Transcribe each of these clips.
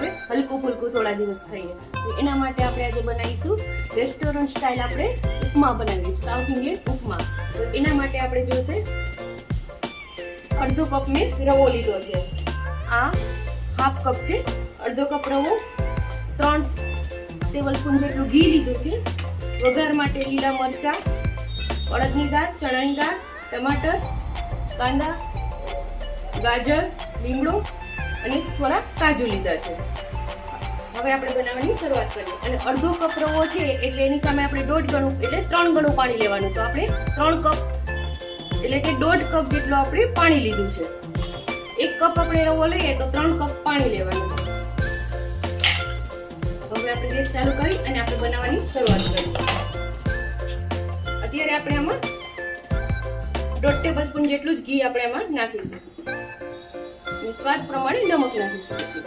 આપણે હલકું ફુલકું થોડા દિવસ ખાઈએ. તો એના માટે આપણે આજે બનાવીશું રેસ્ટોરન્ટ સ્ટાઇલ આપણે ઉપમા બનાવીશું, સાઉથ ઇન્ડિયન ઉપમા. તો એના માટે આપણે જોશે અડધો કપ મેં રવો લીધો છે, આ હાફ કપ છે, અડધો કપ રવો, 3 ટેબલસ્પૂન જેટલું ઘી લીધું છે, વઘાર માટે લીલા મરચા, અડદની દાળ, ચણાની દાળ, ટમાટર, કાંદા, ગાજર, લીમડો અને થોડા કાજુ લીધા છે. હવે આપણે બનાવવાની શરૂઆત કરીએ. અને અડધો કપ રવો છે એટલે એની સામે આપણે 1.5 ગણું એટલે 3 ગણું પાણી લેવાનું. તો આપણે 3 કપ એટલે કે 1.5 કપ જેટલું આપણે પાણી લીધું છે. 1 કપ આપણે રવો લઈએ તો 3 કપ પાણી લેવાનું છે. હવે આપણે ગેસ ચાલુ કરી અને આપણે બનાવવાની શરૂઆત કરીએ. અત્યારે આપણે આમાં 1.5 ટેબલસ્પૂન જેટલું જ ઘી આપણે આમાં નાખીશું અને સ્વાદ પ્રમાણે નમક નાખીશું.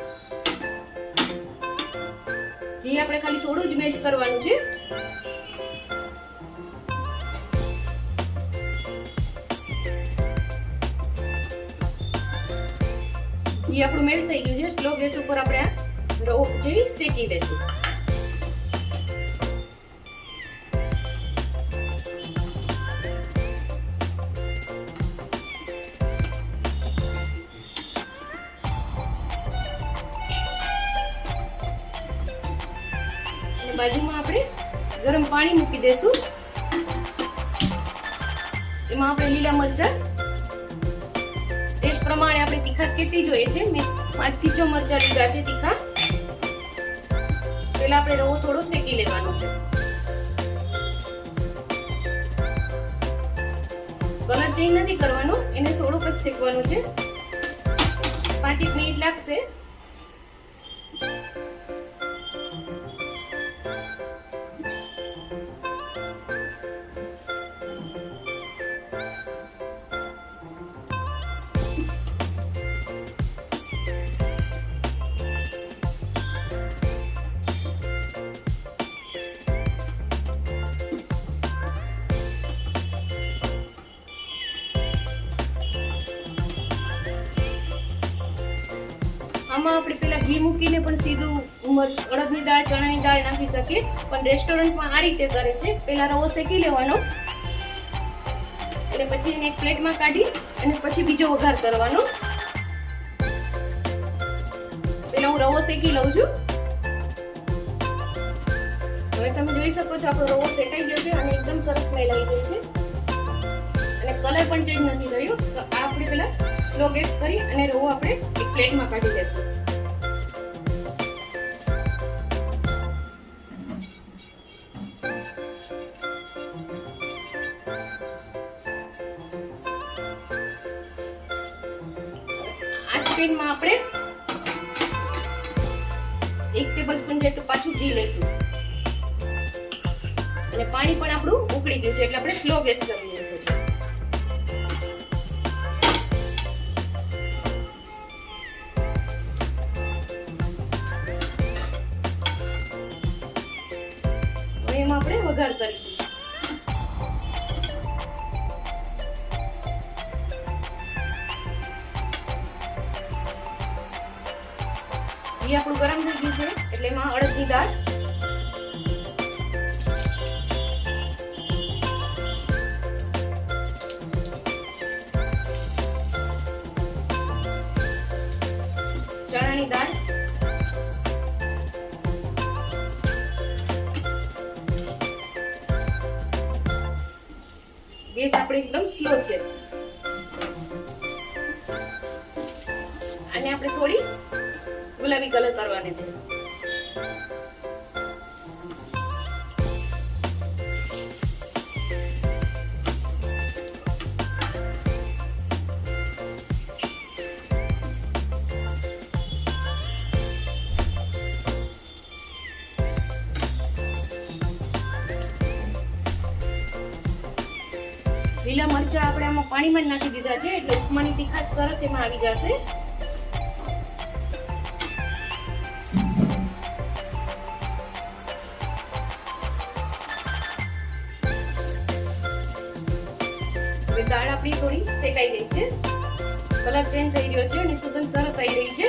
ઘી આપણે ખાલી થોડું જ મેલ્ટ કરવાનું છે. ઘી આપણું મેલ્ટ થઈ ગયું છે. સ્લો ગેસ ઉપર આપણે આ રવો જે શેકી લેશું. બાજુમાં આપણે ગરમ પાણી મૂકી દેશું. એમાં આપણે લીલા મરચા ટેસ્ટ પ્રમાણે આપણે તીખાશ કેટલી જોઈએ છે, મેં 5 થી 6 મરચા લીધા છે તીખા. પહેલા આપણે રવો થોડો શેકી લેવાનો છે. કલર ચેન્જ નથી કરવાનો, એને થોડુંક જ શેકવાનો છે. 5 મિનિટ લાગશે. આમાં આપણે પેલા ઘી મૂકીને પણ સીધું અડદની દાળ, ચણાની દાળ નાખી શકીએ, પણ રેસ્ટોરન્ટમાં આ રીતે કરે છે. પેલા રવો શેકી લેવાનો અને પછી એને એક પ્લેટમાં કાઢી અને પછી બીજો વઘાર કરવાનો. પેલા હું રવો શેકી લઉં છું. હવે તમે જોઈ શકો છો આપણો રવો શેકાઈ ગયો છે અને એકદમ સરસ મેલાઈ ગઈ છે અને કલર પણ ચેન્જ નથી થયો. તો આ આપણે પેલા સ્લો ગેસ કરી અને રવો આપણે એક પ્લેટમાં કાઢી લેશું. આ સ્પેનમાં આપણે 1 ટેબલસ્પૂન જેટલું પાછું ઘી લઈશું અને પાણી પણ આપણું ઉકળી ગયું છે એટલે આપણે સ્લો ગેસ કરી લેવું છે. એમાં આપણે વઘાર કરીશું. ઘી આપણું ગરમ થઈ ગયું છે એટલે એમાં અડદની દાળ, ચણાની દાળ, ગેસ આપણે એકદમ સ્લો છે અને આપણે થોડી ગુલાબી કલર કરવાની છે. લીલા મરચા આપણે આમાં પાણીમાં જ નાખી દીધા છે એટલે ઉપમાની તીખાશ સરસ એમાં આવી જશે. હવે દાળ આપણી થોડી શેકાઈ ગઈ છે, કલર ચેન્જ થઈ ગયો છે અને સુગંધ સરસ આવી રહી છે.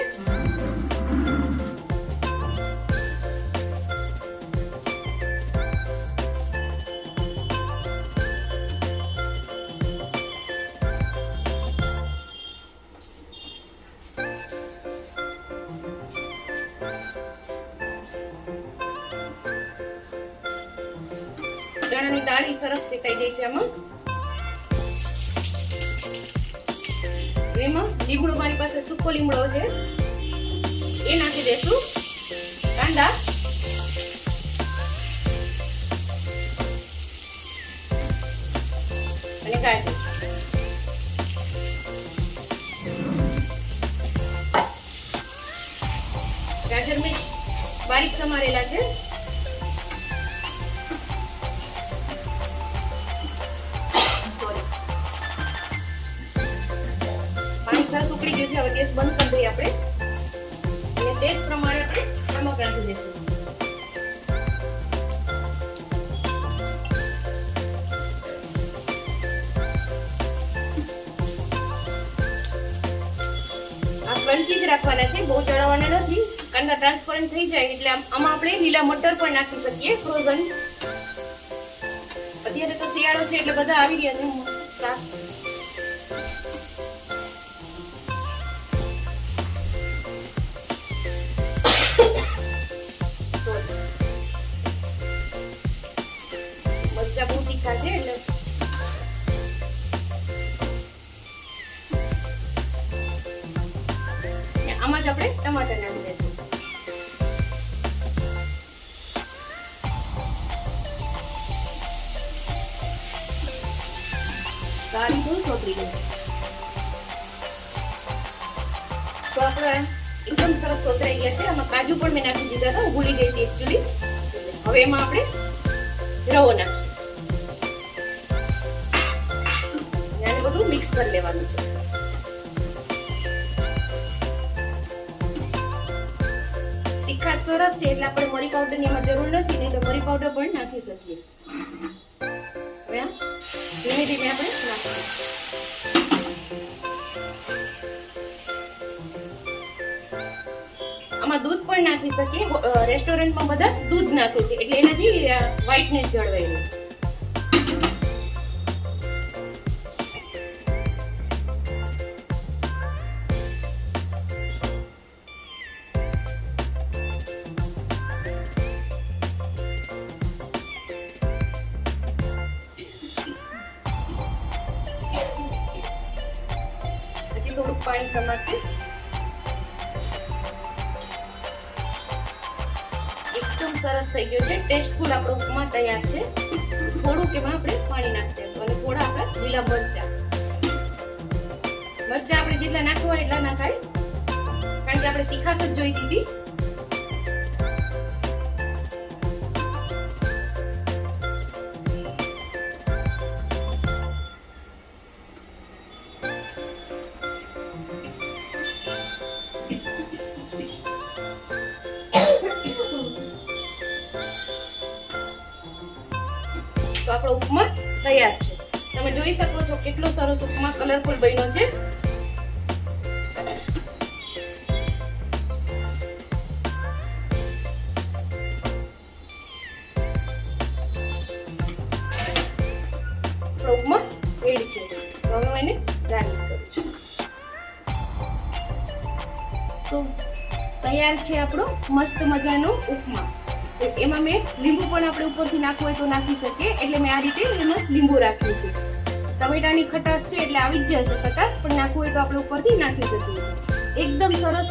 ચણાની દાળ સરસ શેકાઈ ગઈ છે. આમાં લીમડો મારી પાસે સૂકો લીમડો છે એ નાખી દેશું. કાંદા અને ગાજર. ગાજર મેં બારીક સમારેલા છે. સરસ ઉકળી ગયું છે. હવે ગેસ બંધ કરી દઈએ આપણે અને ટેસ્ટ પ્રમાણે આપણે નમક નાખી દઈશું. આ ક્રન્ચી જ રાખવાના છે, બહુ ચડાવવાના નથી. કાંદા ટ્રાન્સપરન્ટ થઈ જાય એટલે આમાં આપણે લીલા મટર પણ નાખી શકીએ ફ્રોઝન. અત્યારે તો શિયાળો છે એટલે બધા આવી ગયા છે. મરચા બહુ તીખા છે એટલે આમાં જ આપણે ટમાટર નાખી દઈશું. સારી તો સોતરી ગઈ. તો આપણે એકદમ સરસ સોતરાઈ ગયા છે. આમાં કાજુ પણ મેં નાખી દીધા હતા, ભૂલી ગઈ હતી એકચ્યુઅલી. હવે એમાં આપણે રવો નાખીશું. આને બધું મિક્સ કરી લેવાનું છે. તીખા સરસ છે એટલે આપણે મરી પાવડર ની એમાં જરૂર નથી, નહીં તો મરી પાવડર પણ નાખી શકીએ. હવે ધીમે ધીમે આપણે નાખીશું. આમાં દૂધ પણ નાખી શકીએ. રેસ્ટોરન્ટમાં બધા દૂધ નાખે છે એટલે એનાથી વ્હાઇટનેસ જળવાઈ રહે. હજી થોડુંક પાણી સમાશે. સરસ થઈ ગયો છે. ટેસ્ટફુલ આપણો ઉપમા તૈયાર છે. થોડુંક એમાં આપણે પાણી નાખી દઈશું અને થોડા આપણે લીલા મરચા આપણે જેટલા નાખવા હોય એટલા નાખાય, કારણ કે આપણે તીખાશ જ જોઈ દીધી. તો આપણો ઉપમા તૈયાર છે. તમે જોઈ શકો છો કેટલો સરસ ઉપમા કલરફુલ બન્યો છે. ઉપમા રેડી છે. તો હવે હું એને ગાર્નિશ કરું છું. તો તૈયાર છે આપણો મસ્ત મજાનો ઉપમા. એમાં મેં લીંબુ પણ આપણે ઉપરથી નાખવું હોય તો નાખી શકીએ, એટલે મેં આ રીતે એમાં લીંબુ રાખ્યું છે. ટમેટાની ખટાશ છે એટલે આવી જ જશે ખટાશ, પણ નાખવું હોય તો આપણે ઉપરથી નાખી શકીએ છીએ. એકદમ સરસ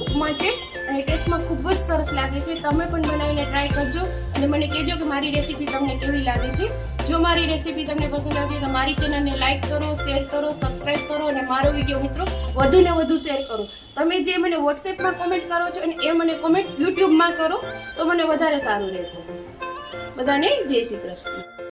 ઉપમા છે અને ટેસ્ટમાં ખૂબ જ સરસ લાગે છે. તમે પણ બનાવીને ટ્રાય કરજો અને મને કહેજો કે મારી રેસીપી તમને કેવી લાગે છે. જો મારી રેસીપી તમને પસંદ આવતી તો મારી ચેનલને લાઈક કરો, શેર કરો, સબસ્ક્રાઇબ કરો અને મારો વિડીયો મિત્રો વધુ ને વધુ શેર કરો. તમે જે મને વોટ્સએપમાં કોમેન્ટ કરો છો અને એ મને કોમેન્ટ યુટ્યુબમાં કરો તો મને વધારે સારું રહેશે. બધાને જય શ્રી કૃષ્ણ.